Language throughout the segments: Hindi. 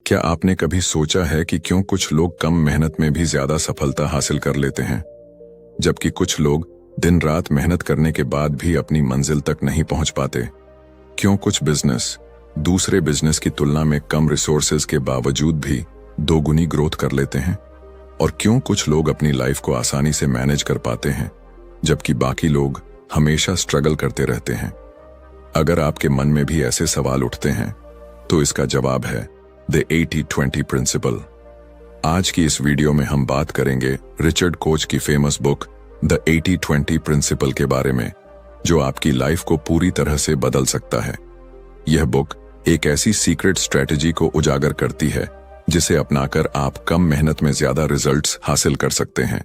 क्या आपने कभी सोचा है कि क्यों कुछ लोग कम मेहनत में भी ज्यादा सफलता हासिल कर लेते हैं, जबकि कुछ लोग दिन रात मेहनत करने के बाद भी अपनी मंजिल तक नहीं पहुंच पाते? क्यों कुछ बिजनेस दूसरे बिजनेस की तुलना में कम रिसोर्सेज के बावजूद भी दोगुनी ग्रोथ कर लेते हैं? और क्यों कुछ लोग अपनी लाइफ को आसानी से मैनेज कर पाते हैं, जबकि बाकी लोग हमेशा स्ट्रगल करते रहते हैं? अगर आपके मन में भी ऐसे सवाल उठते हैं, तो इसका जवाब है द 80-20 प्रिंसिपल। आज की इस वीडियो में हम बात करेंगे रिचर्ड कोच की फेमस बुक द 80-20 प्रिंसिपल के बारे में, जो आपकी लाइफ को पूरी तरह से बदल सकता है। यह बुक एक ऐसी सीक्रेट स्ट्रेटजी को उजागर करती है जिसे अपनाकर आप कम मेहनत में ज्यादा रिजल्ट्स हासिल कर सकते हैं।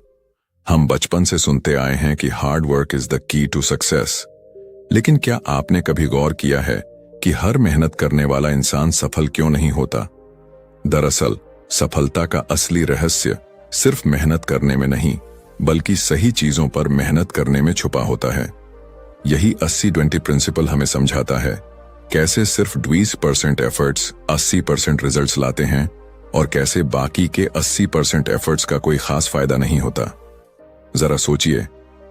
हम बचपन से सुनते आए हैं कि hard work is the key to success, लेकिन क्या आपने कभी गौर किया है कि हर मेहनत करने वाला इंसान सफल क्यों नहीं होता? दरअसल सफलता का असली रहस्य सिर्फ मेहनत करने में नहीं, बल्कि सही चीजों पर मेहनत करने में छुपा होता है। यही 80-20 प्रिंसिपल हमें समझाता है कैसे सिर्फ 20% एफर्ट्स 80% रिजल्ट्स लाते हैं और कैसे बाकी के 80% एफर्ट्स का कोई खास फायदा नहीं होता। जरा सोचिए,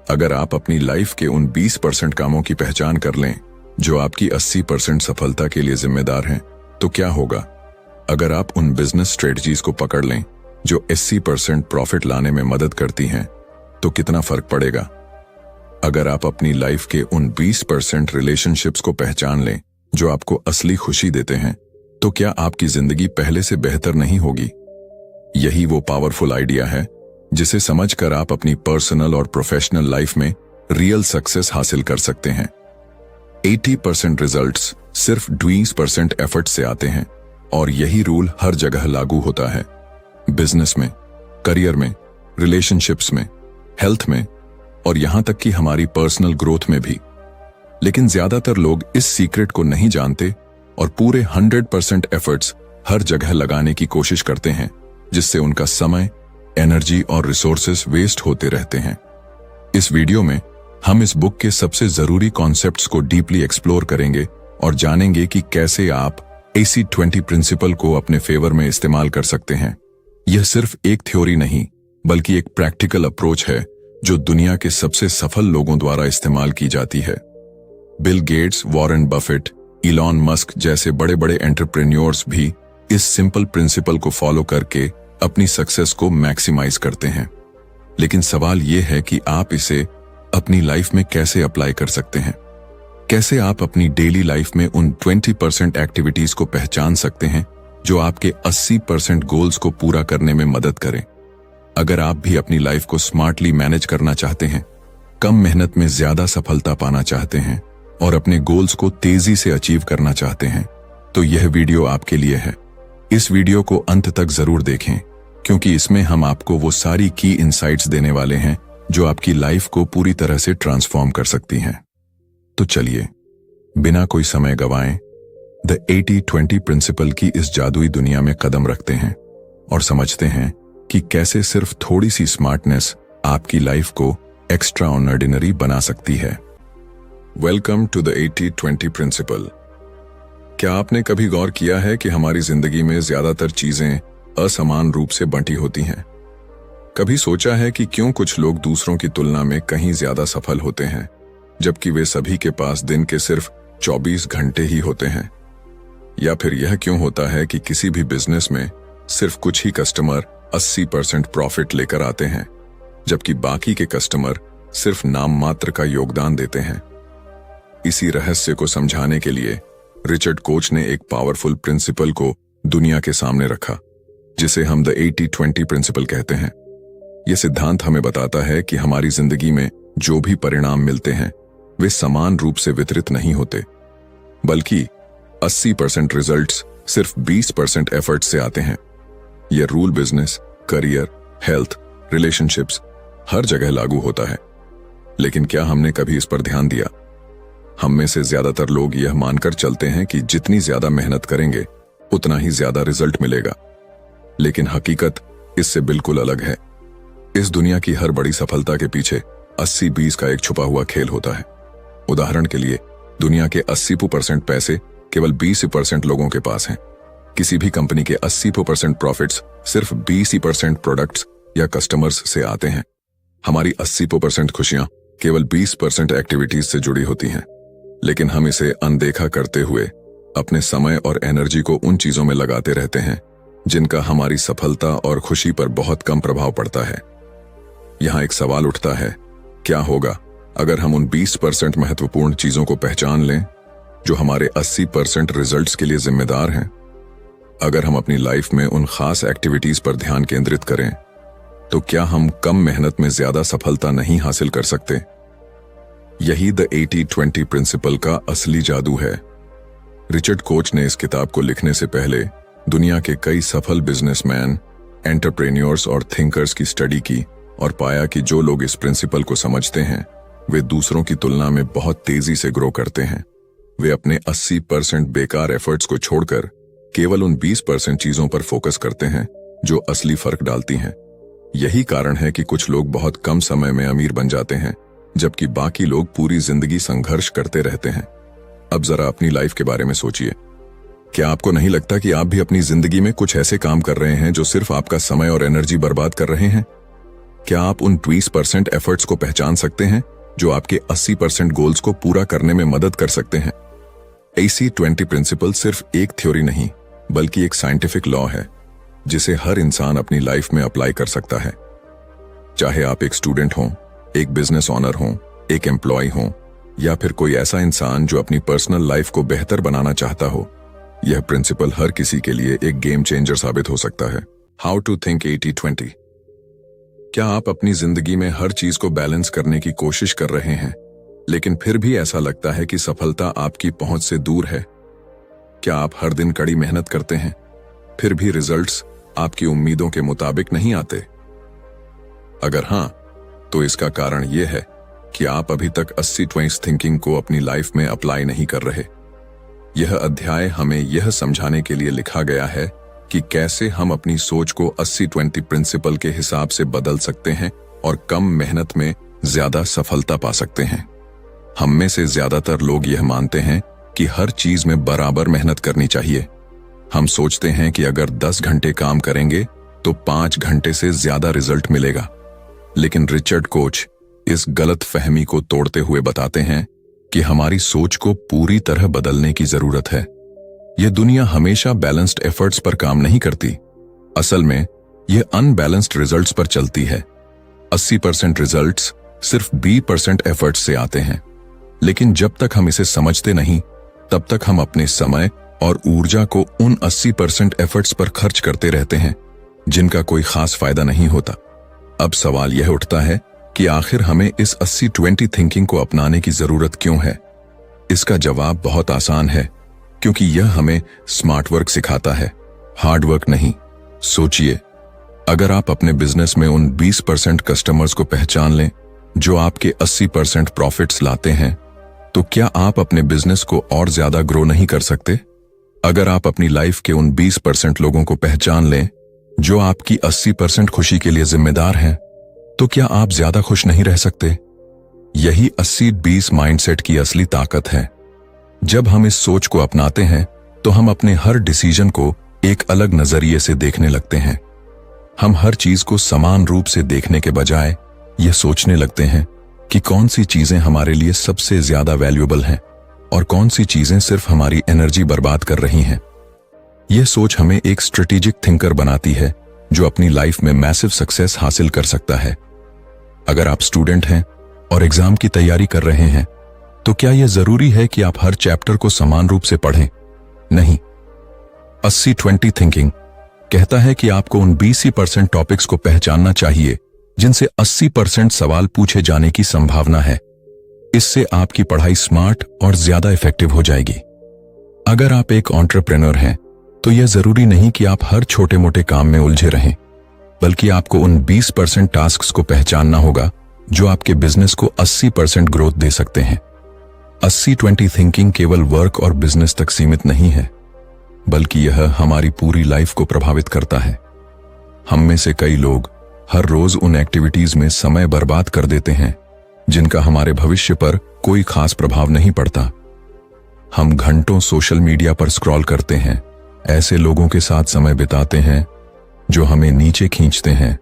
अगर आप अपनी लाइफ के उन 20% कामों की पहचान कर लें जो आपकी 80% सफलता के लिए जिम्मेदार हैं, तो क्या होगा? अगर आप उन बिजनेस स्ट्रेटजीज को पकड़ लें जो 80% प्रॉफिट लाने में मदद करती हैं, तो कितना फर्क पड़ेगा? अगर आप अपनी लाइफ के उन 20% रिलेशनशिप्स को पहचान लें जो आपको असली खुशी देते हैं, तो क्या आपकी जिंदगी पहले से बेहतर नहीं होगी? यही वो पावरफुल आइडिया है जिसे समझकर आप अपनी पर्सनल और प्रोफेशनल लाइफ में रियल सक्सेस हासिल कर सकते हैं। 80% रिजल्ट्स सिर्फ 20% एफर्ट से आते हैं, और यही रूल हर जगह लागू होता है। बिजनेस में, करियर में, रिलेशनशिप्स में, हेल्थ में, और यहां तक कि हमारी पर्सनल ग्रोथ में भी। लेकिन ज्यादातर लोग इस सीक्रेट को नहीं जानते और पूरे 100% एफर्ट्स हर जगह लगाने की कोशिश करते हैं, जिससे उनका समय, एनर्जी और रिसोर्सेस वेस्ट होते रहते हैं। इस वीडियो में हम इस बुक के सबसे जरूरी कॉन्सेप्ट्स को डीपली एक्सप्लोर करेंगे और जानेंगे कि कैसे आप 80-20 प्रिंसिपल को अपने फेवर में इस्तेमाल कर सकते हैं। यह सिर्फ एक थ्योरी नहीं, बल्कि एक प्रैक्टिकल अप्रोच है जो दुनिया के सबसे सफल लोगों द्वारा इस्तेमाल की जाती है। Bill Gates, Warren Buffett, Elon Musk जैसे बड़े बड़े एंटरप्रेन्योर्स भी इस सिंपल प्रिंसिपल को फॉलो करके अपनी सक्सेस को मैक्सिमाइज करते हैं। लेकिन सवाल यह है कि आप इसे अपनी लाइफ में कैसे अप्लाई कर सकते हैं? कैसे आप अपनी डेली लाइफ में उन 20% एक्टिविटीज को पहचान सकते हैं जो आपके 80% गोल्स को पूरा करने में मदद करें? अगर आप भी अपनी लाइफ को स्मार्टली मैनेज करना चाहते हैं, कम मेहनत में ज्यादा सफलता पाना चाहते हैं और अपने गोल्स को तेजी से अचीव करना चाहते हैं, तो यह वीडियो आपके लिए है। इस वीडियो को अंत तक जरूर देखें, क्योंकि इसमें हम आपको वो सारी की इनसाइट्स देने वाले हैं जो आपकी लाइफ को पूरी तरह से ट्रांसफॉर्म कर सकती हैं। तो चलिए, बिना कोई समय गवाएं, द 80-20 प्रिंसिपल की इस जादुई दुनिया में कदम रखते हैं और समझते हैं कि कैसे सिर्फ थोड़ी सी स्मार्टनेस आपकी लाइफ को एक्स्ट्रा ऑर्डिनरी बना सकती है। Welcome to the 80-20 principle. क्या आपने कभी गौर किया है कि हमारी जिंदगी में ज्यादातर चीजें असमान रूप से बंटी होती हैं? कभी सोचा है कि क्यों कुछ लोग दूसरों की तुलना में कहीं ज्यादा सफल होते हैं, जबकि वे सभी के पास दिन के सिर्फ 24 घंटे ही होते हैं? या फिर यह क्यों होता है कि किसी भी बिजनेस में सिर्फ कुछ ही कस्टमर 80% प्रॉफिट लेकर आते हैं, जबकि बाकी के कस्टमर सिर्फ नाम मात्र का योगदान देते हैं? इसी रहस्य को समझाने के लिए रिचर्ड कोच ने एक पावरफुल प्रिंसिपल को दुनिया के सामने रखा, जिसे हम द 80-20 प्रिंसिपल कहते हैं। यह सिद्धांत हमें बताता है कि हमारी जिंदगी में जो भी परिणाम मिलते हैं, वे समान रूप से वितरित नहीं होते, बल्कि 80% रिजल्ट्स सिर्फ 20% एफर्ट से आते हैं। यह rule business, career, health, relationships हर जगह लागू होता है। लेकिन क्या हमने कभी इस पर ध्यान दिया? हम में से ज्यादातर लोग यह मानकर चलते हैं कि जितनी ज्यादा मेहनत करेंगे उतना ही ज्यादा रिजल्ट मिलेगा। लेकिन हकीकत इससे बिल्कुल अलग है। इस दुनिया की हर बड़ी सफलता के पीछे 80-20 का एक छुपा हुआ खेल होता है। उदाहरण के लिए, दुनिया के 80% पैसे केवल 20% लोगों के पास हैं। किसी भी कंपनी के 80% प्रॉफिट्स सिर्फ 20% प्रोडक्ट्स या कस्टमर्स से आते हैं। हमारी 80% खुशियां केवल 20% एक्टिविटीज से जुड़ी होती हैं, लेकिन हम इसे अनदेखा करते हुए अपने समय और एनर्जी को उन चीजों में लगाते रहते हैं जिनका हमारी सफलता और खुशी पर बहुत कम प्रभाव पड़ता है। यहां एक सवाल उठता है, क्या होगा अगर हम उन 20% महत्वपूर्ण चीजों को पहचान लें जो हमारे 80% रिजल्ट्स के लिए जिम्मेदार हैं? अगर हम अपनी लाइफ में उन खास एक्टिविटीज पर ध्यान केंद्रित करें तो क्या हम कम मेहनत में ज्यादा सफलता नहीं हासिल कर सकते? यही द 80-20 प्रिंसिपल का असली जादू है। रिचर्ड कोच ने इस किताब को लिखने से पहले दुनिया के कई सफल बिजनेसमैन, एंटरप्रेन्योर्स और थिंकर्स की स्टडी की और पाया कि जो लोग इस प्रिंसिपल को समझते हैं वे दूसरों की तुलना में बहुत तेजी से ग्रो करते हैं। वे अपने 80% बेकार एफर्ट्स को छोड़कर केवल उन 20% चीजों पर फोकस करते हैं जो असली फर्क डालती हैं। यही कारण है कि कुछ लोग बहुत कम समय में अमीर बन जाते हैं, जबकि बाकी लोग पूरी जिंदगी संघर्ष करते रहते हैं। अब जरा अपनी लाइफ के बारे में सोचिए। क्या आपको नहीं लगता कि आप भी अपनी जिंदगी में कुछ ऐसे काम कर रहे हैं जो सिर्फ आपका समय और एनर्जी बर्बाद कर रहे हैं? क्या आप उन 20% एफर्ट्स को पहचान सकते हैं जो आपके 80% गोल्स को पूरा करने में मदद कर सकते हैं? 80-20 प्रिंसिपल सिर्फ एक थ्योरी नहीं, बल्कि एक साइंटिफिक लॉ है जिसे हर इंसान अपनी लाइफ में अप्लाई कर सकता है। चाहे आप एक स्टूडेंट हों, एक बिजनेस ऑनर हों, एक एम्प्लॉय हों, या फिर कोई ऐसा इंसान जो अपनी पर्सनल लाइफ को बेहतर बनाना चाहता हो, यह प्रिंसिपल हर किसी के लिए एक गेम चेंजर साबित हो सकता है। How to think 80-20। क्या आप अपनी जिंदगी में हर चीज को बैलेंस करने की कोशिश कर रहे हैं, लेकिन फिर भी ऐसा लगता है कि सफलता आपकी पहुंच से दूर है? क्या आप हर दिन कड़ी मेहनत करते हैं, फिर भी रिजल्ट्स आपकी उम्मीदों के मुताबिक नहीं आते? अगर हां, तो इसका कारण यह है कि आप अभी तक 80-20 थिंकिंग को अपनी लाइफ में अप्लाई नहीं कर रहे। यह अध्याय हमें यह समझाने के लिए लिखा गया है कि कैसे हम अपनी सोच को 80-20 प्रिंसिपल के हिसाब से बदल सकते हैं और कम मेहनत में ज्यादा सफलता पा सकते हैं। हम में से ज्यादातर लोग यह मानते हैं कि हर चीज में बराबर मेहनत करनी चाहिए। हम सोचते हैं कि अगर 10 घंटे काम करेंगे तो 5 घंटे से ज्यादा रिजल्ट मिलेगा। लेकिन रिचर्ड कोच इस गलत फहमी को तोड़ते हुए बताते हैं कि हमारी सोच को पूरी तरह बदलने की जरूरत है। यह दुनिया हमेशा बैलेंस्ड एफर्ट्स पर काम नहीं करती। असल में यह अनबैलेंस्ड रिजल्ट्स पर चलती है। 80% रिजल्ट्स सिर्फ 20% एफर्ट्स से आते हैं, लेकिन जब तक हम इसे समझते नहीं, तब तक हम अपने समय और ऊर्जा को उन 80% एफर्ट्स पर खर्च करते रहते हैं जिनका कोई खास फायदा नहीं होता। अब सवाल यह उठता है कि आखिर हमें इस 80-20 थिंकिंग को अपनाने की जरूरत क्यों है? इसका जवाब बहुत आसान है, क्योंकि यह हमें स्मार्ट वर्क सिखाता है, हार्ड वर्क नहीं। सोचिए, अगर आप अपने बिजनेस में उन 20% कस्टमर्स को पहचान लें जो आपके 80% प्रॉफिट्स लाते हैं, तो क्या आप अपने बिजनेस को और ज्यादा ग्रो नहीं कर सकते? अगर आप अपनी लाइफ के उन 20% लोगों को पहचान लें जो आपकी 80% खुशी के लिए जिम्मेदार हैं, तो क्या आप ज्यादा खुश नहीं रह सकते? यही 80-20 माइंडसेट की असली ताकत है। जब हम इस सोच को अपनाते हैं तो हम अपने हर डिसीजन को एक अलग नजरिए से देखने लगते हैं। हम हर चीज को समान रूप से देखने के बजाय यह सोचने लगते हैं कि कौन सी चीजें हमारे लिए सबसे ज्यादा वैल्यूएबल हैं और कौन सी चीजें सिर्फ हमारी एनर्जी बर्बाद कर रही हैं। यह सोच हमें एक स्ट्रेटेजिक थिंकर बनाती है जो अपनी लाइफ में मैसिव सक्सेस हासिल कर सकता है। अगर आप स्टूडेंट हैं और एग्जाम की तैयारी कर रहे हैं, तो क्या यह जरूरी है कि आप हर चैप्टर को समान रूप से पढ़ें? नहीं। 80-20 थिंकिंग कहता है कि आपको उन 20% टॉपिक्स को पहचानना चाहिए जिनसे 80% सवाल पूछे जाने की संभावना है। इससे आपकी पढ़ाई स्मार्ट और ज्यादा इफेक्टिव हो जाएगी। अगर आप एक एंटरप्रेन्योर हैं, तो यह जरूरी नहीं कि आप हर छोटे मोटे काम में उलझे रहें, बल्कि आपको उन 20% टास्क्स को पहचानना होगा जो आपके बिजनेस को 80% ग्रोथ दे सकते हैं। 80-20 थिंकिंग केवल वर्क और बिजनेस तक सीमित नहीं है, बल्कि यह हमारी पूरी लाइफ को प्रभावित करता है। हम में से कई लोग हर रोज उन एक्टिविटीज में समय बर्बाद कर देते हैं जिनका हमारे भविष्य पर कोई खास प्रभाव नहीं पड़ता। हम घंटों सोशल मीडिया पर स्क्रॉल करते हैं, ऐसे लोगों के साथ समय बिताते हैं जो हमें नीचे खींचते हैं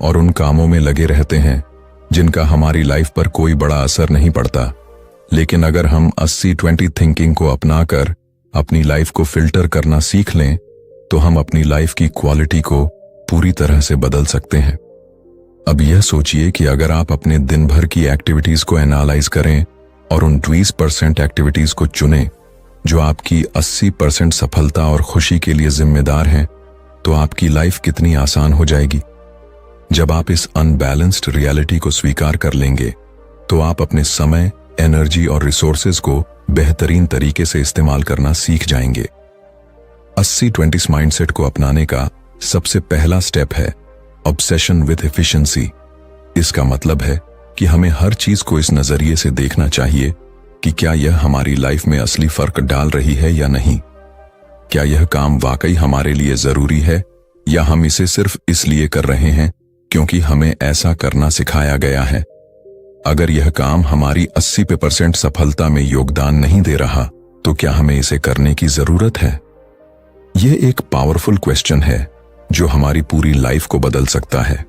और उन कामों में लगे रहते हैं जिनका हमारी लाइफ पर कोई बड़ा असर नहीं पड़ता। लेकिन अगर हम 80-20 थिंकिंग को अपनाकर अपनी लाइफ को फिल्टर करना सीख लें तो हम अपनी लाइफ की क्वालिटी को पूरी तरह से बदल सकते हैं। अब यह सोचिए कि अगर आप अपने दिन भर की एक्टिविटीज को एनालाइज करें और उन 20% एक्टिविटीज को चुनें जो आपकी 80% सफलता और खुशी के लिए जिम्मेदार हैं, तो आपकी लाइफ कितनी आसान हो जाएगी। जब आप इस अनबैलेंस्ड रियलिटी को स्वीकार कर लेंगे तो आप अपने समय, एनर्जी और रिसोर्सेज को बेहतरीन तरीके से इस्तेमाल करना सीख जाएंगे। 80-20 माइंडसेट को अपनाने का सबसे पहला स्टेप है ऑब्सेशन विद एफिशिएंसी। इसका मतलब है कि हमें हर चीज को इस नजरिए से देखना चाहिए कि क्या यह हमारी लाइफ में असली फर्क डाल रही है या नहीं। क्या यह काम वाकई हमारे लिए जरूरी है या हम इसे सिर्फ इसलिए कर रहे हैं क्योंकि हमें ऐसा करना सिखाया गया है। अगर यह काम हमारी 80% सफलता में योगदान नहीं दे रहा तो क्या हमें इसे करने की जरूरत है। यह एक पावरफुल क्वेश्चन है जो हमारी पूरी लाइफ को बदल सकता है।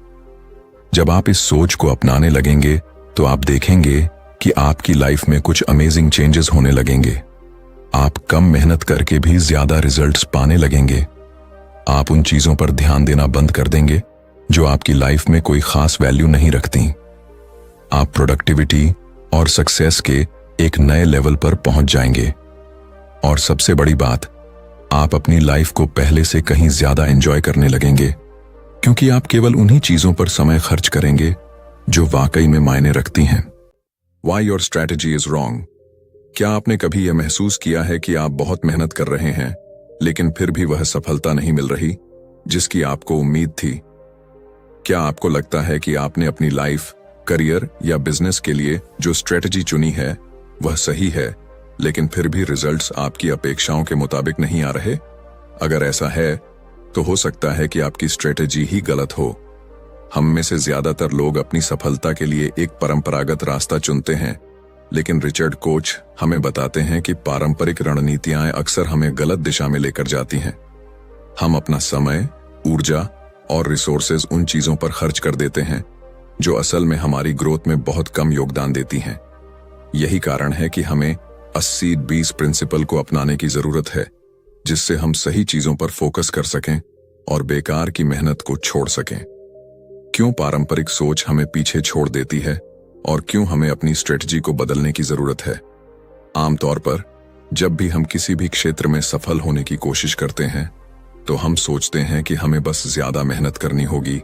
जब आप इस सोच को अपनाने लगेंगे तो आप देखेंगे कि आपकी लाइफ में कुछ अमेजिंग चेंजेस होने लगेंगे। आप कम मेहनत करके भी ज्यादा रिजल्ट्स पाने लगेंगे। आप उन चीजों पर ध्यान देना बंद कर देंगे जो आपकी लाइफ में कोई खास वैल्यू नहीं रखती। आप प्रोडक्टिविटी और सक्सेस के एक नए लेवल पर पहुंच जाएंगे। और सबसे बड़ी बात, आप अपनी लाइफ को पहले से कहीं ज्यादा एंजॉय करने लगेंगे क्योंकि आप केवल उन्हीं चीजों पर समय खर्च करेंगे जो वाकई में मायने रखती हैं। Why your strategy is wrong? क्या आपने कभी यह महसूस किया है कि आप बहुत मेहनत कर रहे हैं लेकिन फिर भी वह सफलता नहीं मिल रही जिसकी आपको उम्मीद थी? क्या आपको लगता है कि आपने अपनी लाइफ, करियर या बिजनेस के लिए जो स्ट्रेटजी चुनी है वह सही है लेकिन फिर भी रिजल्ट्स आपकी अपेक्षाओं के मुताबिक नहीं आ रहे? अगर ऐसा है तो हो सकता है कि आपकी स्ट्रेटजी ही गलत हो। हम में से ज्यादातर लोग अपनी सफलता के लिए एक परंपरागत रास्ता चुनते हैं, लेकिन रिचर्ड कोच हमें बताते हैं कि पारंपरिक रणनीतियां अक्सर हमें गलत दिशा में लेकर जाती हैं। हम अपना समय, ऊर्जा और रिसोर्सेज उन चीजों पर खर्च कर देते हैं जो असल में हमारी ग्रोथ में बहुत कम योगदान देती हैं। यही कारण है कि हमें 80-20 प्रिंसिपल को अपनाने की जरूरत है, जिससे हम सही चीजों पर फोकस कर सकें और बेकार की मेहनत को छोड़ सकें। क्यों पारंपरिक सोच हमें पीछे छोड़ देती है और क्यों हमें अपनी स्ट्रेटजी को बदलने की जरूरत है? आमतौर पर जब भी हम किसी भी क्षेत्र में सफल होने की कोशिश करते हैं तो हम सोचते हैं कि हमें बस ज्यादा मेहनत करनी होगी,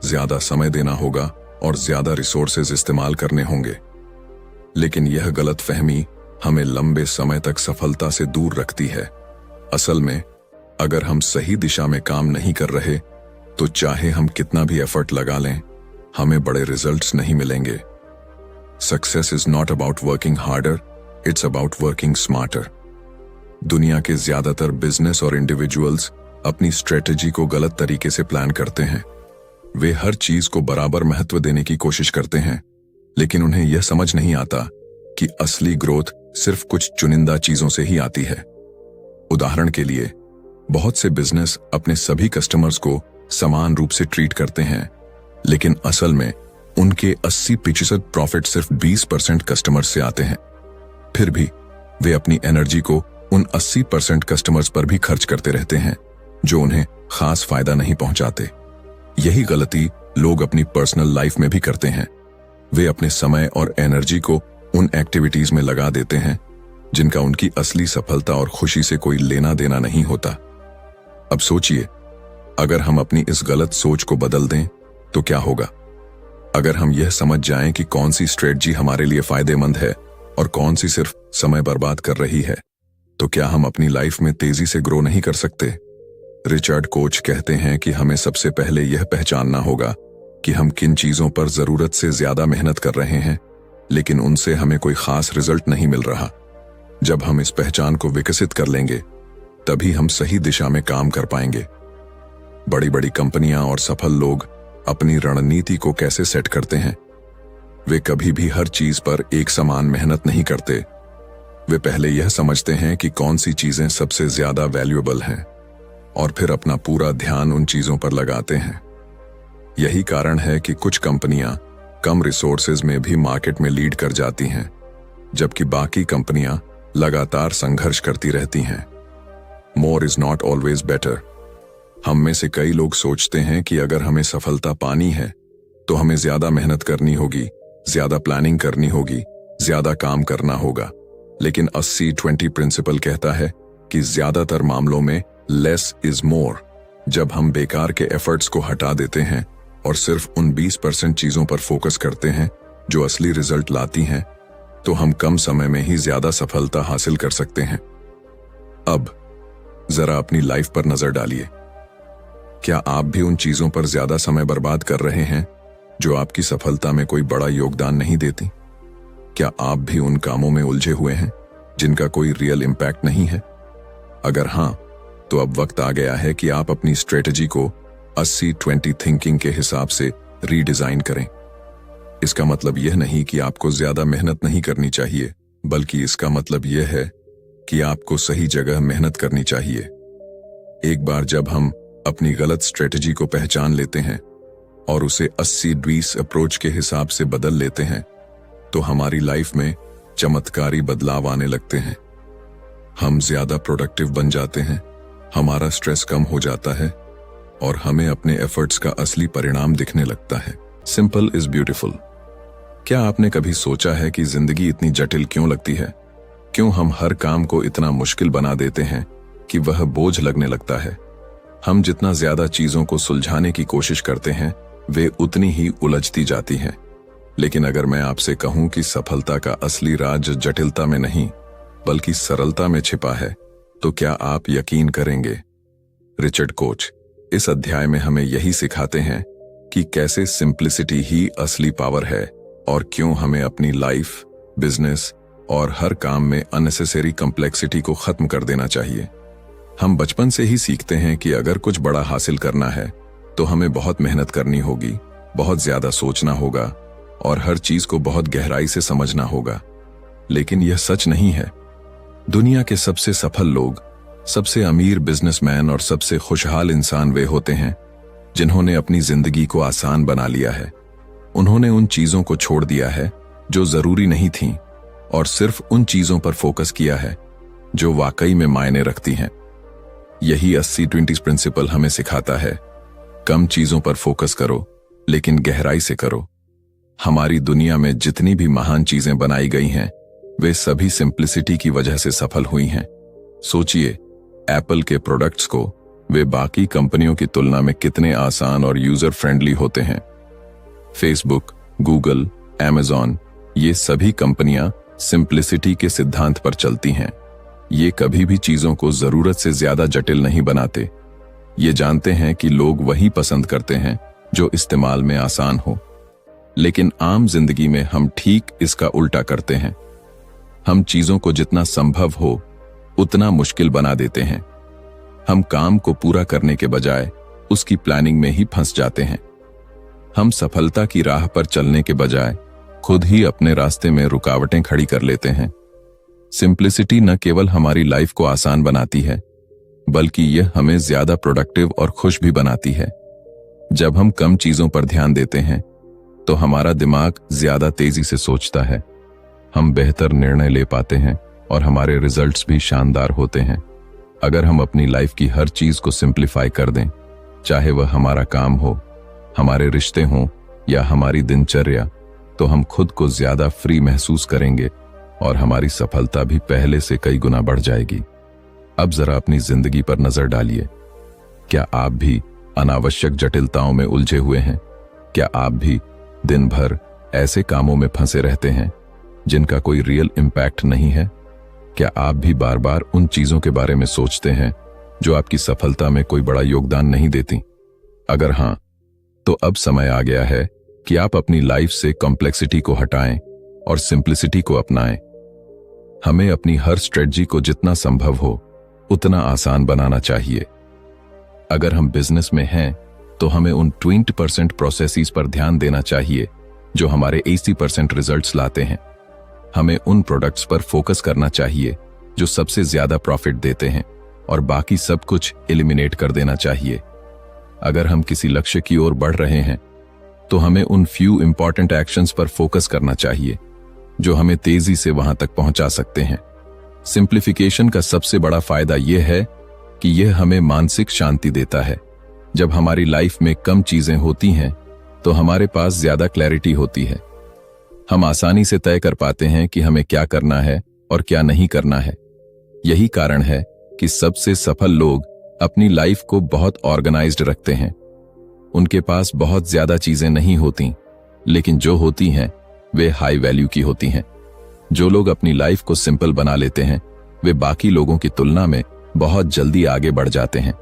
ज्यादा समय देना होगा और ज्यादा रिसोर्सेज इस्तेमाल करने होंगे। लेकिन यह गलतफहमी हमें लंबे समय तक सफलता से दूर रखती है। असल में अगर हम सही दिशा में काम नहीं कर रहे तो चाहे हम कितना भी एफर्ट लगा लें, हमें बड़े रिजल्ट्स नहीं मिलेंगे। Success is not about working harder, it's about working smarter. दुनिया के ज्यादातर बिजनेस और इंडिविजुअल्स अपनी स्ट्रेटजी को गलत तरीके से प्लान करते हैं। वे हर चीज को बराबर महत्व देने की कोशिश करते हैं, लेकिन उन्हें यह समझ नहीं आता कि असली ग्रोथ सिर्फ कुछ चुनिंदा चीजों से ही आती है। उदाहरण के लिए, बहुत से बिजनेस अपने सभी कस्टमर्स को समान रूप से ट्रीट करते हैं, लेकिन असल में उनके 80% प्रॉफिट सिर्फ 20% कस्टमर्स से आते हैं। फिर भी वे अपनी एनर्जी को उन 80% कस्टमर्स पर भी खर्च करते रहते हैं जो उन्हें खास फायदा नहीं पहुंचाते। यही गलती लोग अपनी पर्सनल लाइफ में भी करते हैं। वे अपने समय और एनर्जी को उन एक्टिविटीज में लगा देते हैं जिनका उनकी असली सफलता और खुशी से कोई लेना देना नहीं होता। अब सोचिए, अगर हम अपनी इस गलत सोच को बदल दें तो क्या होगा? अगर हम यह समझ जाएं कि कौन सी स्ट्रेटजी हमारे लिए फायदेमंद है और कौन सी सिर्फ समय बर्बाद कर रही है, तो क्या हम अपनी लाइफ में तेजी से ग्रो नहीं कर सकते? रिचर्ड कोच कहते हैं कि हमें सबसे पहले यह पहचानना होगा कि हम किन चीजों पर जरूरत से ज्यादा मेहनत कर रहे हैं, लेकिन उनसे हमें कोई खास रिजल्ट नहीं मिल रहा। जब हम इस पहचान को विकसित कर लेंगे, तभी हम सही दिशा में काम कर पाएंगे। बड़ी बड़ी कंपनियां और सफल लोग अपनी रणनीति को कैसे सेट करते हैं? वे कभी भी हर चीज पर एक समान मेहनत नहीं करते। वे पहले यह समझते हैं कि कौन सी चीजें सबसे ज्यादा वैल्यूएबल हैं, और फिर अपना पूरा ध्यान उन चीजों पर लगाते हैं। यही कारण है कि कुछ कंपनियां कम रिसोर्सेज में भी मार्केट में लीड कर जाती हैं, जबकि बाकी कंपनियां लगातार संघर्ष करती रहती हैं। More is not always better. हम में से कई लोग सोचते हैं कि अगर हमें सफलता पानी है तो हमें ज्यादा मेहनत करनी होगी, ज्यादा प्लानिंग करनी होगी, ज्यादा काम करना होगा। लेकिन 80-20 प्रिंसिपल कहता है कि ज्यादातर मामलों में लेस इज मोर। जब हम बेकार के एफर्ट्स को हटा देते हैं और सिर्फ उन 20% चीजों पर फोकस करते हैं जो असली रिजल्ट लाती हैं, तो हम कम समय में ही ज्यादा सफलता हासिल कर सकते हैं। अब जरा अपनी लाइफ पर नजर डालिए। क्या आप भी उन चीजों पर ज्यादा समय बर्बाद कर रहे हैं जो आपकी सफलता में कोई बड़ा योगदान नहीं देती? क्या आप भी उन कामों में उलझे हुए हैं जिनका कोई रियल इम्पैक्ट नहीं है? अगर हां, तो अब वक्त आ गया है कि आप अपनी स्ट्रेटजी को 80-20 थिंकिंग के हिसाब से रीडिजाइन करें। इसका मतलब यह नहीं कि आपको ज्यादा मेहनत नहीं करनी चाहिए, बल्कि इसका मतलब यह है कि आपको सही जगह मेहनत करनी चाहिए। एक बार जब हम अपनी गलत स्ट्रेटजी को पहचान लेते हैं और उसे 80-20 अप्रोच के हिसाब से बदल लेते हैं, तो हमारी लाइफ में चमत्कारी बदलाव आने लगते हैं। हम ज्यादा प्रोडक्टिव बन जाते हैं, हमारा स्ट्रेस कम हो जाता है और हमें अपने एफर्ट्स का असली परिणाम दिखने लगता है। Simple is beautiful. क्या आपने कभी सोचा है कि जिंदगी इतनी जटिल क्यों लगती है? क्यों हम हर काम को इतना मुश्किल बना देते हैं कि वह बोझ लगने लगता है? हम जितना ज्यादा चीजों को सुलझाने की कोशिश करते हैं, वे उतनी ही उलझती जाती हैं। लेकिन अगर मैं आपसे कहूं कि सफलता का असली राज जटिलता में नहीं, बल्कि सरलता में छिपा है, तो क्या आप यकीन करेंगे? रिचर्ड कोच इस अध्याय में हमें यही सिखाते हैं कि कैसे सिंप्लिसिटी ही असली पावर है और क्यों हमें अपनी लाइफ, बिजनेस और हर काम में अननेसेसरी कॉम्प्लेक्सिटी को खत्म कर देना चाहिए। हम बचपन से ही सीखते हैं कि अगर कुछ बड़ा हासिल करना है तो हमें बहुत मेहनत करनी होगी, बहुत ज्यादा सोचना होगा और हर चीज को बहुत गहराई से समझना होगा। लेकिन यह सच नहीं है। दुनिया के सबसे सफल लोग, सबसे अमीर बिजनेसमैन और सबसे खुशहाल इंसान वे होते हैं जिन्होंने अपनी जिंदगी को आसान बना लिया है। उन्होंने उन चीजों को छोड़ दिया है जो जरूरी नहीं थीं और सिर्फ उन चीजों पर फोकस किया है जो वाकई में मायने रखती हैं। यही 80-20 प्रिंसिपल हमें सिखाता है, कम चीजों पर फोकस करो लेकिन गहराई से करो। हमारी दुनिया में जितनी भी महान चीजें बनाई गई हैं, वे सभी सिंप्लिसिटी की वजह से सफल हुई हैं। सोचिए, एप्पल के प्रोडक्ट्स को वे बाकी कंपनियों की तुलना में कितने आसान और यूजर फ्रेंडली होते हैं। फेसबुक, गूगल, अमेज़न, ये सभी कंपनियां सिंप्लिसिटी के सिद्धांत पर चलती हैं। ये कभी भी चीजों को जरूरत से ज्यादा जटिल नहीं बनाते। ये जानते हैं कि लोग वही पसंद करते हैं जो इस्तेमाल में आसान हो। लेकिन आम जिंदगी में हम ठीक इसका उल्टा करते हैं। हम चीजों को जितना संभव हो उतना मुश्किल बना देते हैं। हम काम को पूरा करने के बजाय उसकी प्लानिंग में ही फंस जाते हैं। हम सफलता की राह पर चलने के बजाय खुद ही अपने रास्ते में रुकावटें खड़ी कर लेते हैं। सिंप्लिसिटी न केवल हमारी लाइफ को आसान बनाती है, बल्कि यह हमें ज्यादा प्रोडक्टिव और खुश भी बनाती है। जब हम कम चीजों पर ध्यान देते हैं, तो हमारा दिमाग ज्यादा तेजी से सोचता है, हम बेहतर निर्णय ले पाते हैं और हमारे रिजल्ट्स भी शानदार होते हैं। अगर हम अपनी लाइफ की हर चीज को सिंप्लीफाई कर दें, चाहे वह हमारा काम हो, हमारे रिश्ते हों या हमारी दिनचर्या, तो हम खुद को ज्यादा फ्री महसूस करेंगे और हमारी सफलता भी पहले से कई गुना बढ़ जाएगी। अब जरा अपनी जिंदगी पर नजर डालिए। क्या आप भी अनावश्यक जटिलताओं में उलझे हुए हैं? क्या आप भी दिन भर ऐसे कामों में फंसे रहते हैं जिनका कोई रियल इम्पैक्ट नहीं है? क्या आप भी बार बार उन चीजों के बारे में सोचते हैं जो आपकी सफलता में कोई बड़ा योगदान नहीं देती? अगर हां, तो अब समय आ गया है कि आप अपनी लाइफ से कॉम्प्लेक्सिटी को हटाएं और सिंप्लिसिटी को अपनाएं। हमें अपनी हर स्ट्रेटजी को जितना संभव हो उतना आसान बनाना चाहिए। अगर हम बिजनेस में हैं, तो हमें उन 20% प्रोसेसेस पर ध्यान देना चाहिए जो हमारे 80% रिजल्ट्स लाते हैं। हमें उन प्रोडक्ट्स पर फोकस करना चाहिए जो सबसे ज्यादा प्रॉफिट देते हैं और बाकी सब कुछ एलिमिनेट कर देना चाहिए। अगर हम किसी लक्ष्य की ओर बढ़ रहे हैं तो हमें उन फ्यू इंपॉर्टेंट एक्शंस पर फोकस करना चाहिए जो हमें तेजी से वहां तक पहुंचा सकते हैं। सिंप्लीफिकेशन का सबसे बड़ा फायदा यह है कि यह हमें मानसिक शांति देता है। जब हमारी लाइफ में कम चीजें होती हैं तो हमारे पास ज्यादा क्लैरिटी होती है। हम आसानी से तय कर पाते हैं कि हमें क्या करना है और क्या नहीं करना है। यही कारण है कि सबसे सफल लोग अपनी लाइफ को बहुत ऑर्गेनाइज्ड रखते हैं। उनके पास बहुत ज्यादा चीजें नहीं होती, लेकिन जो होती हैं वे हाई वैल्यू की होती हैं। जो लोग अपनी लाइफ को सिंपल बना लेते हैं वे बाकी लोगों की तुलना में बहुत जल्दी आगे बढ़ जाते हैं।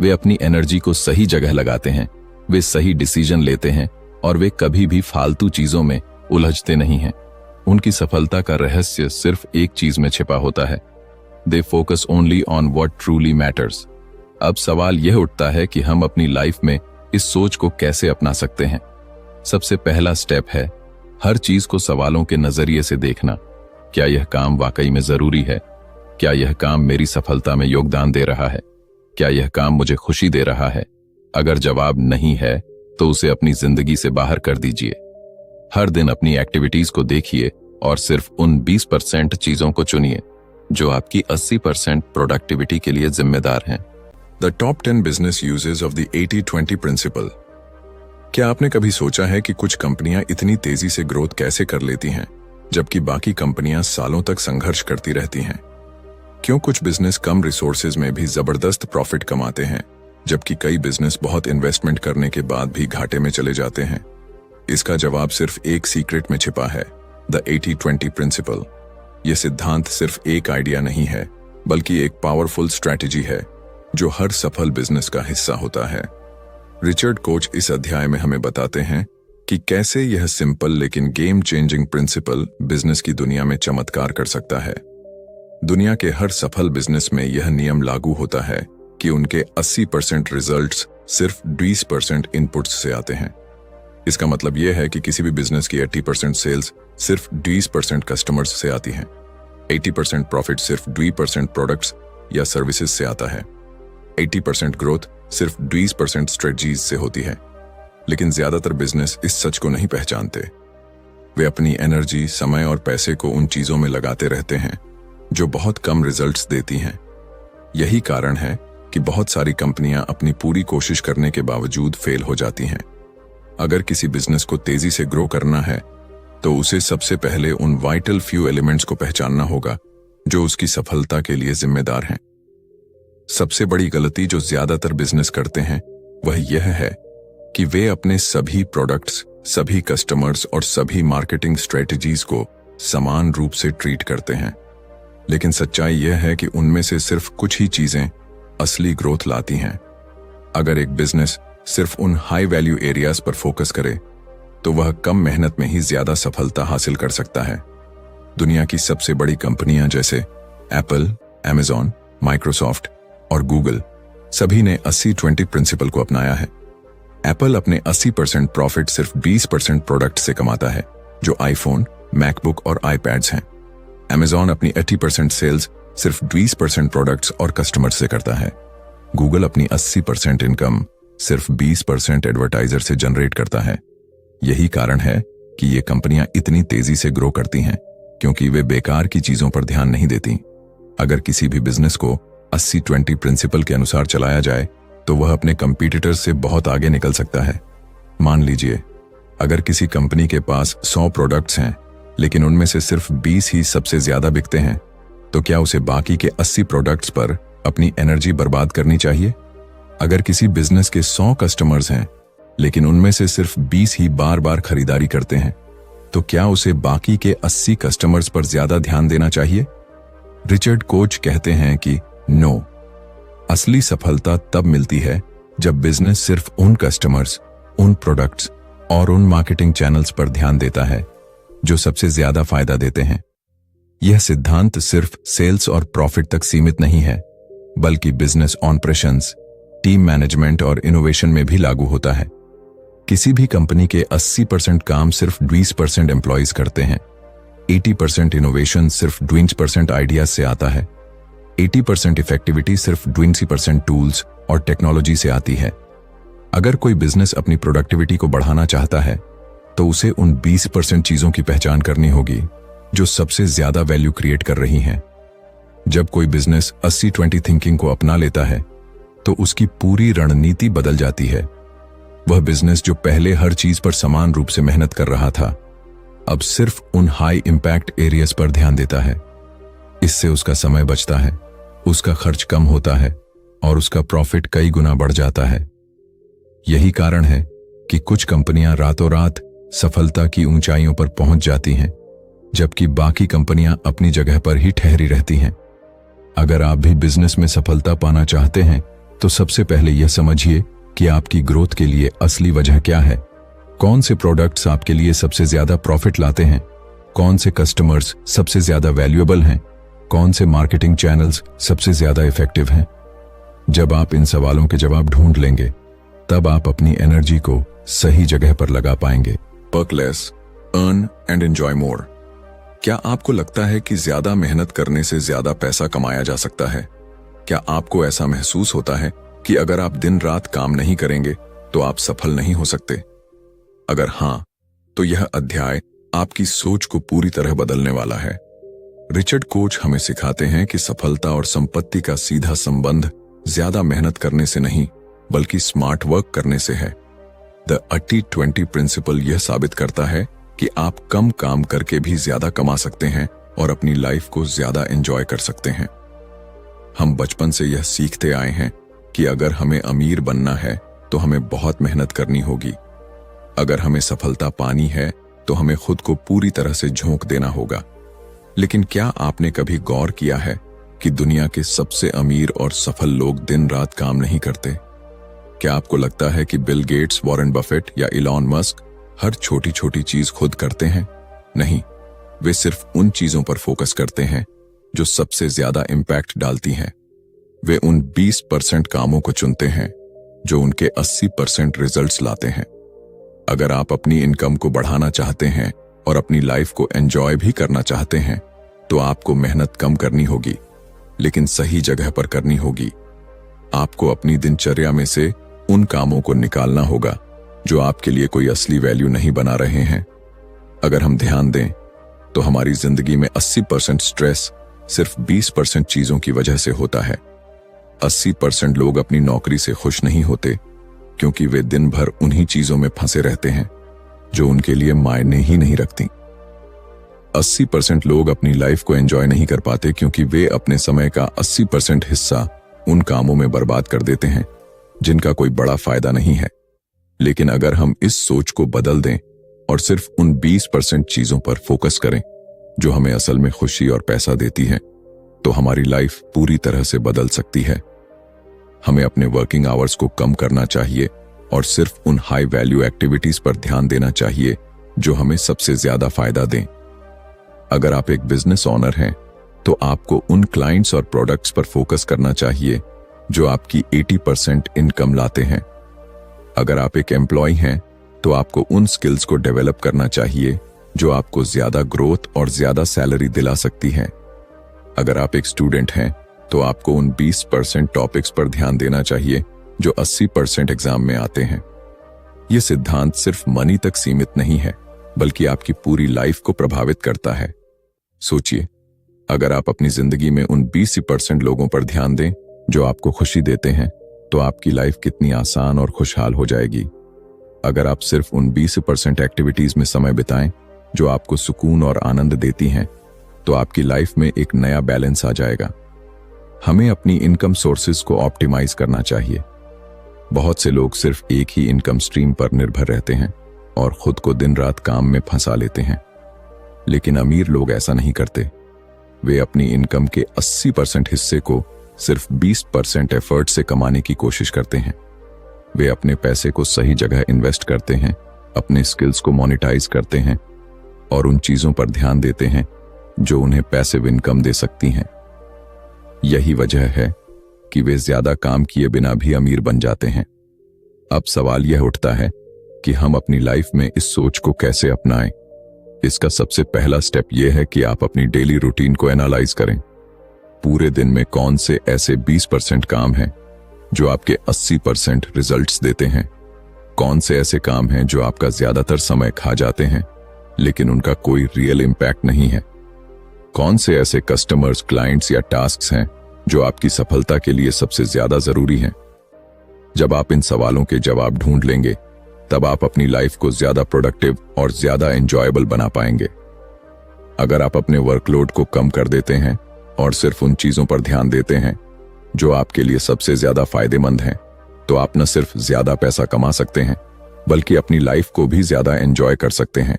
वे अपनी एनर्जी को सही जगह लगाते हैं, वे सही डिसीजन लेते हैं और वे कभी भी फालतू चीजों में उलझते नहीं हैं। उनकी सफलता का रहस्य सिर्फ एक चीज में छिपा होता है। They focus only on what truly matters. अब सवाल यह उठता है कि हम अपनी लाइफ में इस सोच को कैसे अपना सकते हैं। सबसे पहला स्टेप है हर चीज को सवालों के नजरिए से देखना। क्या यह काम वाकई में जरूरी है? क्या यह काम मेरी सफलता में योगदान दे रहा है? क्या यह काम मुझे खुशी दे रहा है? अगर जवाब नहीं है तो उसे अपनी जिंदगी से बाहर कर दीजिए। हर दिन अपनी एक्टिविटीज को देखिए और सिर्फ उन 20% चीजों को चुनिए जो आपकी 80% प्रोडक्टिविटी के लिए जिम्मेदार हैं। The top 10 business uses of the 80-20 principle. क्या आपने कभी सोचा है कि कुछ कंपनियां इतनी तेजी से ग्रोथ कैसे कर लेती हैं, जबकि बाकी कंपनियां सालों तक संघर्ष करती रहती हैं? क्यों कुछ बिजनेस कम रिसोर्सेज में भी जबरदस्त प्रॉफिट कमाते हैं, जबकि कई बिजनेस बहुत इन्वेस्टमेंट करने के बाद भी घाटे में चले जाते हैं? इसका जवाब सिर्फ एक सीक्रेट में छिपा है, द 80-20 प्रिंसिपल। यह सिद्धांत सिर्फ एक आइडिया नहीं है, बल्कि एक पावरफुल स्ट्रैटेजी है जो हर सफल बिजनेस का हिस्सा होता है। रिचर्ड कोच इस अध्याय में हमें बताते हैं कि कैसे यह सिंपल लेकिन गेम चेंजिंग प्रिंसिपल बिजनेस की दुनिया में चमत्कार कर सकता है। दुनिया के हर सफल बिजनेस में यह नियम लागू होता है कि उनके 80% रिजल्ट्स सिर्फ 20% इनपुट्स से आते हैं। इसका मतलब यह है कि किसी भी बिजनेस की 80% सेल्स सिर्फ 20% कस्टमर्स से आती हैं। 80% प्रॉफिट सिर्फ 20% प्रोडक्ट्स या सर्विसेज से आता है। 80% ग्रोथ सिर्फ 20% स्ट्रेटजीज से होती है। लेकिन ज्यादातर बिजनेस इस सच को नहीं पहचानते। वे अपनी एनर्जी, समय और पैसे को उन चीजों में लगाते रहते हैं जो बहुत कम रिजल्ट्स देती हैं। यही कारण है कि बहुत सारी कंपनियां अपनी पूरी कोशिश करने के बावजूद फेल हो जाती हैं। अगर किसी बिजनेस को तेजी से ग्रो करना है तो उसे सबसे पहले उन वाइटल फ्यू एलिमेंट्स को पहचानना होगा जो उसकी सफलता के लिए जिम्मेदार हैं। सबसे बड़ी गलती जो ज्यादातर बिजनेस करते हैं वह यह है कि वे अपने सभी प्रोडक्ट्स, सभी कस्टमर्स और सभी मार्केटिंग स्ट्रेटजीज को समान रूप से ट्रीट करते हैं। लेकिन सच्चाई यह है कि उनमें से सिर्फ कुछ ही चीजें असली ग्रोथ लाती हैं। अगर एक बिजनेस सिर्फ उन हाई वैल्यू एरियाज पर फोकस करे तो वह कम मेहनत में ही ज्यादा सफलता हासिल कर सकता है। दुनिया की सबसे बड़ी कंपनियां जैसे एप्पल, अमेज़न, माइक्रोसॉफ्ट और गूगल सभी ने 80-20 प्रिंसिपल को अपनाया है। एप्पल अपने 80% प्रॉफिट सिर्फ 20% प्रोडक्ट से कमाता है, जो आईफोन, मैकबुक और आईपैड्स हैं। अमेज़न अपनी 80% सेल्स सिर्फ 20% प्रोडक्ट्स और कस्टमर्स से करता है। गूगल अपनी 80% इनकम सिर्फ 20% एडवर्टाइजर से जनरेट करता है। यही कारण है कि ये कंपनियां इतनी तेजी से ग्रो करती हैं, क्योंकि वे बेकार की चीजों पर ध्यान नहीं देती। अगर किसी भी बिजनेस को 80-20 प्रिंसिपल के अनुसार चलाया जाए तो वह अपने कंपीटिटर्स से बहुत आगे निकल सकता है। मान लीजिए अगर किसी कंपनी के पास 100 प्रोडक्ट्स हैं लेकिन उनमें से सिर्फ 20 ही सबसे ज्यादा बिकते हैं, तो क्या उसे बाकी के 80 प्रोडक्ट्स पर अपनी एनर्जी बर्बाद करनी चाहिए? अगर किसी बिजनेस के 100 कस्टमर्स हैं लेकिन उनमें से सिर्फ 20 ही बार बार खरीदारी करते हैं, तो क्या उसे बाकी के 80 कस्टमर्स पर ज्यादा ध्यान देना चाहिए? रिचर्ड कोच कहते हैं कि नो, असली सफलता तब मिलती है जब बिजनेस सिर्फ उन कस्टमर्स, उन प्रोडक्ट्स और उन मार्केटिंग चैनल्स पर ध्यान देता है जो सबसे ज्यादा फायदा देते हैं। यह सिद्धांत सिर्फ सेल्स और प्रॉफिट तक सीमित नहीं है, बल्कि बिजनेस ऑपरेशंस, टीम मैनेजमेंट और इनोवेशन में भी लागू होता है। किसी भी कंपनी के 80% काम सिर्फ 20% एम्प्लॉइज करते हैं। 80% इनोवेशन सिर्फ 20% आइडियाज से आता है। 80% इफेक्टिविटी सिर्फ 20% टूल्स और टेक्नोलॉजी से आती है। अगर कोई बिजनेस अपनी प्रोडक्टिविटी को बढ़ाना चाहता है तो उसे उन 20% चीजों की पहचान करनी होगी जो सबसे ज्यादा वैल्यू क्रिएट कर रही हैं। जब कोई बिजनेस 80-20 थिंकिंग को अपना लेता है तो उसकी पूरी रणनीति बदल जाती है। वह बिजनेस जो पहले हर चीज पर समान रूप से मेहनत कर रहा था, अब सिर्फ उन हाई इंपैक्ट एरियाज पर ध्यान देता है। इससे उसका समय बचता है, उसका खर्च कम होता है और उसका प्रॉफिट कई गुना बढ़ जाता है। यही कारण है कि कुछ कंपनियां रातों रात सफलता की ऊंचाइयों पर पहुंच जाती हैं, जबकि बाकी कंपनियां अपनी जगह पर ही ठहरी रहती हैं। अगर आप भी बिजनेस में सफलता पाना चाहते हैं तो सबसे पहले यह समझिए कि आपकी ग्रोथ के लिए असली वजह क्या है। कौन से प्रोडक्ट्स आपके लिए सबसे ज्यादा प्रॉफिट लाते हैं, कौन से कस्टमर्स सबसे ज्यादा वैल्यूएबल हैं, कौन से मार्केटिंग चैनल्स सबसे ज्यादा इफेक्टिव हैं। जब आप इन सवालों के जवाब ढूंढ लेंगे तब आप अपनी एनर्जी को सही जगह पर लगा पाएंगे। Work less, earn and enjoy मोर। क्या आपको लगता है कि ज्यादा मेहनत करने से ज्यादा पैसा कमाया जा सकता है? क्या आपको ऐसा महसूस होता है कि अगर आप दिन रात काम नहीं करेंगे तो आप सफल नहीं हो सकते? अगर हां, तो यह अध्याय आपकी सोच को पूरी तरह बदलने वाला है। रिचर्ड कोच हमें सिखाते हैं कि सफलता और संपत्ति का सीधा संबंध ज्यादा मेहनत करने से नहीं बल्कि स्मार्ट वर्क करने से है। द 80-20 प्रिंसिपल यह साबित करता है कि आप कम काम करके भी ज्यादा कमा सकते हैं और अपनी लाइफ को ज्यादा एंजॉय कर सकते हैं। हम बचपन से यह सीखते आए हैं कि अगर हमें अमीर बनना है तो हमें बहुत मेहनत करनी होगी। अगर हमें सफलता पानी है तो हमें खुद को पूरी तरह से झोंक देना होगा। लेकिन क्या आपने कभी गौर किया है कि दुनिया के सबसे अमीर और सफल लोग दिन रात काम नहीं करते? क्या आपको लगता है कि बिल गेट्स, वॉरेन बफेट या इलॉन मस्क हर छोटी छोटी चीज खुद करते हैं? नहीं, वे सिर्फ उन चीजों पर फोकस करते हैं जो सबसे ज्यादा इंपैक्ट डालती हैं। वे उन 20% कामों को चुनते हैं जो उनके 80% रिजल्ट्स लाते हैं। अगर आप अपनी इनकम को बढ़ाना चाहते हैं और अपनी लाइफ को एंजॉय भी करना चाहते हैं तो आपको मेहनत कम करनी होगी, लेकिन सही जगह पर करनी होगी। आपको अपनी दिनचर्या में से उन कामों को निकालना होगा जो आपके लिए कोई असली वैल्यू नहीं बना रहे हैं। अगर हम ध्यान दें तो हमारी जिंदगी में 80% स्ट्रेस सिर्फ 20% चीजों की वजह से होता है। 80% लोग अपनी नौकरी से खुश नहीं होते क्योंकि वे दिन भर उन्हीं चीजों में फंसे रहते हैं जो उनके लिए मायने ही नहीं रखती। 80% लोग अपनी लाइफ को एंजॉय नहीं कर पाते क्योंकि वे अपने समय का 80% हिस्सा उन कामों में बर्बाद कर देते हैं जिनका कोई बड़ा फायदा नहीं है। लेकिन अगर हम इस सोच को बदल दें और सिर्फ उन 20% चीजों पर फोकस करें जो हमें असल में खुशी और पैसा देती है, तो हमारी लाइफ पूरी तरह से बदल सकती है। हमें अपने वर्किंग आवर्स को कम करना चाहिए और सिर्फ उन हाई वैल्यू एक्टिविटीज पर ध्यान देना चाहिए जो हमें सबसे ज्यादा फायदा दें। अगर आप एक बिजनेस ओनर हैं तो आपको उन क्लाइंट्स और प्रोडक्ट्स पर फोकस करना चाहिए जो आपकी 80% इनकम लाते हैं। अगर आप एक एम्प्लॉय हैं तो आपको उन स्किल्स को डेवलप करना चाहिए जो आपको ज्यादा ग्रोथ और ज्यादा सैलरी दिला सकती हैं। अगर आप एक स्टूडेंट हैं तो आपको उन 20% टॉपिक्स पर ध्यान देना चाहिए जो 80% एग्जाम में आते हैं। यह सिद्धांत सिर्फ मनी तक सीमित नहीं है बल्कि आपकी पूरी लाइफ को प्रभावित करता है। सोचिए, अगर आप अपनी जिंदगी में उन 20% लोगों पर ध्यान दें जो आपको खुशी देते हैं तो आपकी लाइफ कितनी आसान और खुशहाल हो जाएगी। अगर आप सिर्फ उन 20% एक्टिविटीज में समय बिताएं जो आपको सुकून और आनंद देती हैं तो आपकी लाइफ में एक नया बैलेंस आ जाएगा। हमें अपनी इनकम सोर्सेज को ऑप्टिमाइज करना चाहिए। बहुत से लोग सिर्फ एक ही इनकम स्ट्रीम पर निर्भर रहते हैं और खुद को दिन रात काम में फंसा लेते हैं। लेकिन अमीर लोग ऐसा नहीं करते। वे अपनी इनकम के 80% हिस्से को सिर्फ 20% एफर्ट से कमाने की कोशिश करते हैं। वे अपने पैसे को सही जगह इन्वेस्ट करते हैं, अपने स्किल्स को मोनेटाइज करते हैं और उन चीजों पर ध्यान देते हैं जो उन्हें पैसिव इनकम दे सकती हैं। यही वजह है कि वे ज्यादा काम किए बिना भी अमीर बन जाते हैं। अब सवाल यह उठता है कि हम अपनी लाइफ में इस सोच को कैसे अपनाएं। इसका सबसे पहला स्टेप यह है कि आप अपनी डेली रूटीन को एनालाइज करें। पूरे दिन में कौन से ऐसे 20% काम हैं जो आपके 80% रिजल्ट्स देते हैं, कौन से ऐसे काम हैं जो आपका ज्यादातर समय खा जाते हैं लेकिन उनका कोई रियल इम्पैक्ट नहीं है, कौन से ऐसे कस्टमर्स, क्लाइंट्स या टास्क्स हैं जो आपकी सफलता के लिए सबसे ज्यादा जरूरी हैं। जब आप इन सवालों के जवाब ढूंढ लेंगे तब आप अपनी लाइफ को ज्यादा प्रोडक्टिव और ज्यादा एंजॉयबल बना पाएंगे। अगर आप अपने वर्कलोड को कम कर देते हैं और सिर्फ उन चीजों पर ध्यान देते हैं जो आपके लिए सबसे ज्यादा फायदेमंद हैं, तो आप न सिर्फ ज्यादा पैसा कमा सकते हैं बल्कि अपनी लाइफ को भी ज्यादा एंजॉय कर सकते हैं।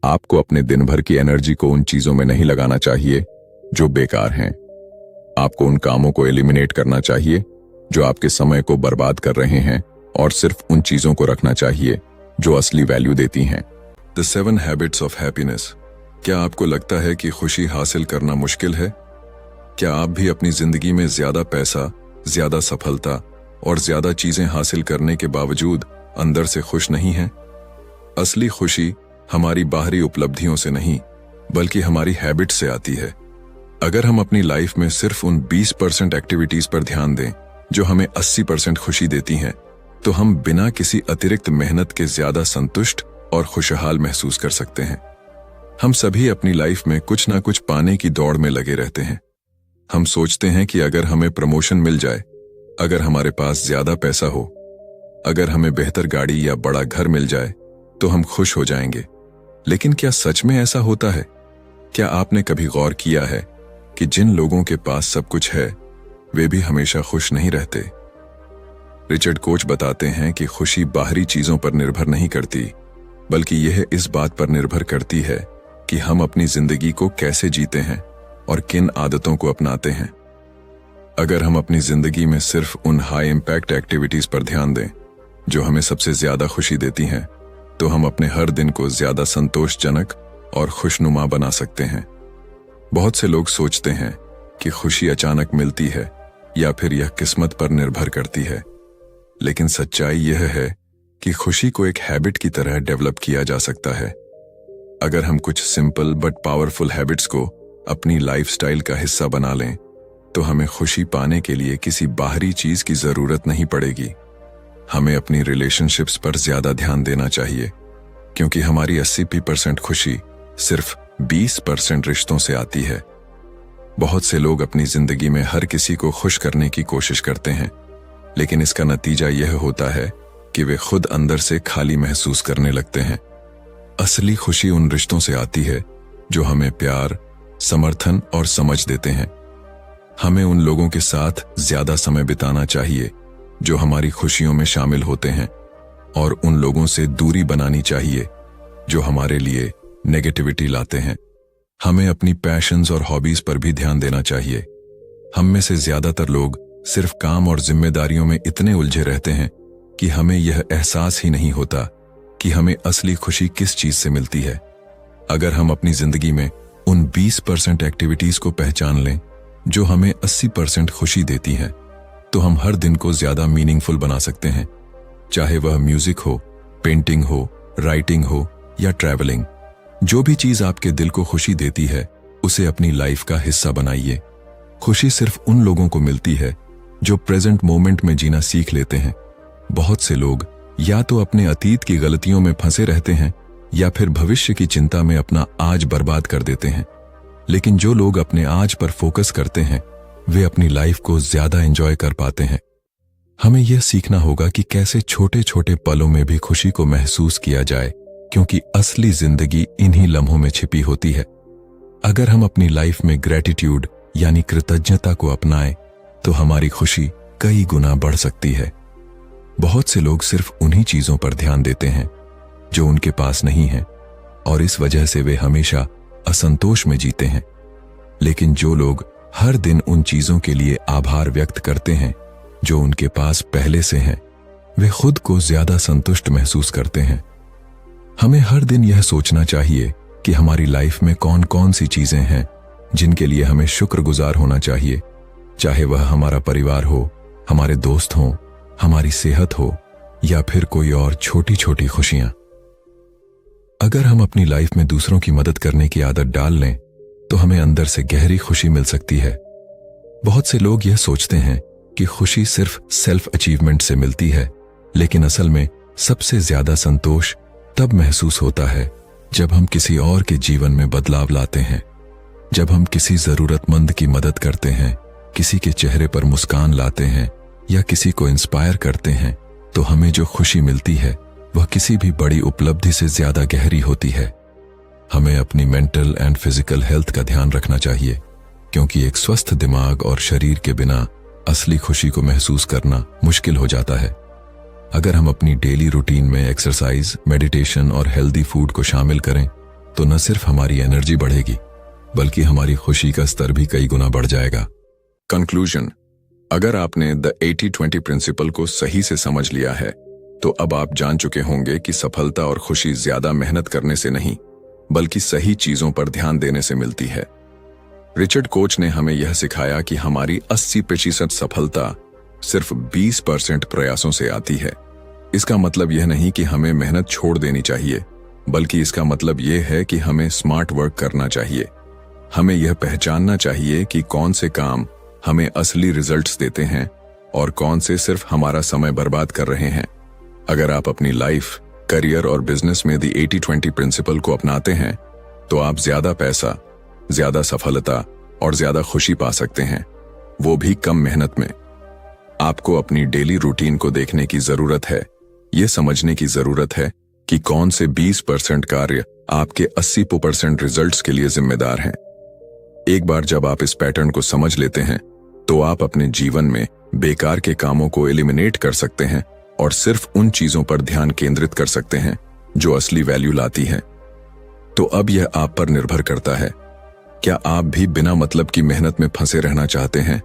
आपको अपने दिन भर की एनर्जी को उन चीजों में नहीं लगाना चाहिए जो बेकार हैं। आपको उन कामों को एलिमिनेट करना चाहिए जो आपके समय को बर्बाद कर रहे हैं और सिर्फ उन चीजों को रखना चाहिए जो असली वैल्यू देती हैं। The 7 habits of happiness. क्या आपको लगता है कि खुशी हासिल करना मुश्किल है? क्या आप भी अपनी जिंदगी में ज्यादा पैसा, ज्यादा सफलता और ज्यादा चीजें हासिल करने के बावजूद अंदर से खुश नहीं हैं? असली खुशी हमारी बाहरी उपलब्धियों से नहीं बल्कि हमारी हैबिट से आती है। अगर हम अपनी लाइफ में सिर्फ उन 20% एक्टिविटीज पर ध्यान दें जो हमें 80% खुशी देती हैं, तो हम बिना किसी अतिरिक्त मेहनत के ज्यादा संतुष्ट और खुशहाल महसूस कर सकते हैं। हम सभी अपनी लाइफ में कुछ ना कुछ पाने की दौड़ में लगे रहते हैं। हम सोचते हैं कि अगर हमें प्रमोशन मिल जाए, अगर हमारे पास ज्यादा पैसा हो, अगर हमें बेहतर गाड़ी या बड़ा घर मिल जाए तो हम खुश हो जाएंगे। लेकिन क्या सच में ऐसा होता है? क्या आपने कभी गौर किया है कि जिन लोगों के पास सब कुछ है वे भी हमेशा खुश नहीं रहते? रिचर्ड कोच बताते हैं कि खुशी बाहरी चीजों पर निर्भर नहीं करती बल्कि यह इस बात पर निर्भर करती है कि हम अपनी जिंदगी को कैसे जीते हैं और किन आदतों को अपनाते हैं। अगर हम अपनी जिंदगी में सिर्फ उन हाई इम्पैक्ट एक्टिविटीज पर ध्यान दें जो हमें सबसे ज्यादा खुशी देती हैं, तो हम अपने हर दिन को ज्यादा संतोषजनक और खुशनुमा बना सकते हैं। बहुत से लोग सोचते हैं कि खुशी अचानक मिलती है या फिर यह किस्मत पर निर्भर करती है, लेकिन सच्चाई यह है कि खुशी को एक हैबिट की तरह डेवलप किया जा सकता है। अगर हम कुछ सिंपल बट पावरफुल हैबिट्स को अपनी लाइफस्टाइल का हिस्सा बना लें, तो हमें खुशी पाने के लिए किसी बाहरी चीज की जरूरत नहीं पड़ेगी। हमें अपनी रिलेशनशिप्स पर ज्यादा ध्यान देना चाहिए, क्योंकि हमारी 80% खुशी सिर्फ 20% रिश्तों से आती है। बहुत से लोग अपनी जिंदगी में हर किसी को खुश करने की कोशिश करते हैं, लेकिन इसका नतीजा यह होता है कि वे खुद अंदर से खाली महसूस करने लगते हैं। असली खुशी उन रिश्तों से आती है जो हमें प्यार, समर्थन और समझ देते हैं। हमें उन लोगों के साथ ज्यादा समय बिताना चाहिए जो हमारी खुशियों में शामिल होते हैं, और उन लोगों से दूरी बनानी चाहिए जो हमारे लिए नेगेटिविटी लाते हैं। हमें अपनी पैशंस और हॉबीज पर भी ध्यान देना चाहिए। हम में से ज्यादातर लोग सिर्फ काम और जिम्मेदारियों में इतने उलझे रहते हैं कि हमें यह एहसास ही नहीं होता कि हमें असली खुशी किस चीज से मिलती है। अगर हम अपनी जिंदगी में उन 20% एक्टिविटीज को पहचान लें जो हमें 80% खुशी देती हैं, तो हम हर दिन को ज्यादा मीनिंगफुल बना सकते हैं। चाहे वह म्यूजिक हो, पेंटिंग हो, राइटिंग हो या ट्रैवलिंग, जो भी चीज आपके दिल को खुशी देती है उसे अपनी लाइफ का हिस्सा बनाइए। खुशी सिर्फ उन लोगों को मिलती है जो प्रेजेंट मोमेंट में जीना सीख लेते हैं। बहुत से लोग या तो अपने अतीत की गलतियों में फंसे रहते हैं या फिर भविष्य की चिंता में अपना आज बर्बाद कर देते हैं। लेकिन जो लोग अपने आज पर फोकस करते हैं वे अपनी लाइफ को ज्यादा एंजॉय कर पाते हैं। हमें यह सीखना होगा कि कैसे छोटे छोटे पलों में भी खुशी को महसूस किया जाए, क्योंकि असली जिंदगी इन्हीं लम्हों में छिपी होती है। अगर हम अपनी लाइफ में ग्रेटिट्यूड यानी कृतज्ञता को अपनाएं, तो हमारी खुशी कई गुना बढ़ सकती है। बहुत से लोग सिर्फ उन्हीं चीजों पर ध्यान देते हैं जो उनके पास नहीं है, और इस वजह से वे हमेशा असंतोष में जीते हैं। लेकिन जो लोग हर दिन उन चीजों के लिए आभार व्यक्त करते हैं जो उनके पास पहले से हैं, वे खुद को ज्यादा संतुष्ट महसूस करते हैं। हमें हर दिन यह सोचना चाहिए कि हमारी लाइफ में कौन कौन सी चीजें हैं जिनके लिए हमें शुक्रगुजार होना चाहिए, चाहे वह हमारा परिवार हो, हमारे दोस्त हों, हमारी सेहत हो या फिर कोई और छोटी छोटी खुशियां। अगर हम अपनी लाइफ में दूसरों की मदद करने की आदत डाल लें, तो हमें अंदर से गहरी खुशी मिल सकती है बहुत से लोग यह सोचते हैं कि खुशी सिर्फ सेल्फ अचीवमेंट से मिलती है, लेकिन असल में सबसे ज्यादा संतोष तब महसूस होता है जब हम किसी और के जीवन में बदलाव लाते हैं, जब हम किसी जरूरतमंद की मदद करते हैं, किसी के चेहरे पर मुस्कान लाते हैं या किसी को इंस्पायर करते हैं, तो हमें जो खुशी मिलती है वह किसी भी बड़ी उपलब्धि से ज्यादा गहरी होती है। हमें अपनी मेंटल एंड फिजिकल हेल्थ का ध्यान रखना चाहिए, क्योंकि एक स्वस्थ दिमाग और शरीर के बिना असली खुशी को महसूस करना मुश्किल हो जाता है। अगर हम अपनी डेली रूटीन में एक्सरसाइज, मेडिटेशन और हेल्दी फूड को शामिल करें तो न सिर्फ हमारी एनर्जी बढ़ेगी बल्कि हमारी खुशी का स्तर भी कई गुना बढ़ जाएगा। कंक्लूजन, अगर आपने द 80-20 प्रिंसिपल को सही से समझ लिया है तो अब आप जान चुके होंगे कि सफलता और खुशी ज्यादा मेहनत करने से नहीं बल्कि सही चीजों पर ध्यान देने से मिलती है। रिचर्ड कोच ने हमें यह सिखाया कि हमारी 80% सफलता सिर्फ 20% प्रयासों से आती है। इसका मतलब यह नहीं कि हमें मेहनत छोड़ देनी चाहिए, बल्कि इसका मतलब यह है कि हमें स्मार्ट वर्क करना चाहिए। हमें यह पहचानना चाहिए कि कौन से काम हमें असली रिजल्ट्स देते हैं और कौन से सिर्फ हमारा समय बर्बाद कर रहे हैं। अगर आप अपनी लाइफ, करियर और बिजनेस में दी 80-20 प्रिंसिपल को अपनाते हैं तो आप ज्यादा पैसा, ज्यादा सफलता और ज्यादा खुशी पा सकते हैं, वो भी कम मेहनत में। आपको अपनी डेली रूटीन को देखने की जरूरत है, ये समझने की जरूरत है कि कौन से 20% कार्य आपके 80% रिजल्ट्स के लिए जिम्मेदार हैं। एक बार जब आप इस पैटर्न को समझ लेते हैं तो आप अपने जीवन में बेकार के कामों को एलिमिनेट कर सकते हैं और सिर्फ उन चीजों पर ध्यान केंद्रित कर सकते हैं जो असली वैल्यू लाती हैं। तो अब यह आप पर निर्भर करता है, क्या आप भी बिना मतलब की मेहनत में फंसे रहना चाहते हैं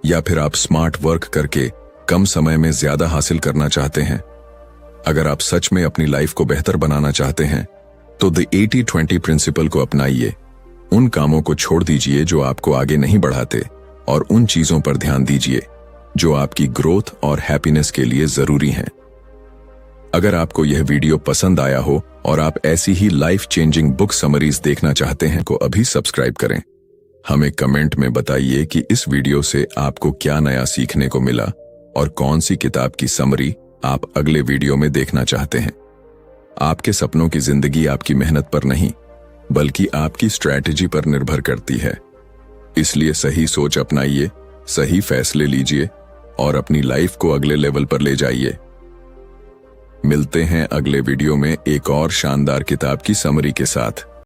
या फिर आप स्मार्ट वर्क करके कम समय में ज्यादा हासिल करना चाहते हैं। अगर आप सच में अपनी लाइफ को बेहतर बनाना चाहते हैं तो द 80-20 प्रिंसिपल को अपनाइए। उन कामों को छोड़ दीजिए जो आपको आगे नहीं बढ़ाते और उन चीजों पर ध्यान दीजिए जो आपकी ग्रोथ और हैप्पीनेस के लिए जरूरी हैं। अगर आपको यह वीडियो पसंद आया हो और आप ऐसी ही लाइफ चेंजिंग बुक समरीज देखना चाहते हैं तो अभी सब्सक्राइब करें। हमें कमेंट में बताइए कि इस वीडियो से आपको क्या नया सीखने को मिला और कौन सी किताब की समरी आप अगले वीडियो में देखना चाहते हैं। आपके सपनों की जिंदगी आपकी मेहनत पर नहीं बल्कि आपकी स्ट्रैटेजी पर निर्भर करती है। इसलिए सही सोच अपनाइए, सही फैसले लीजिए और अपनी लाइफ को अगले लेवल पर ले जाइए। मिलते हैं अगले वीडियो में एक और शानदार किताब की समरी के साथ।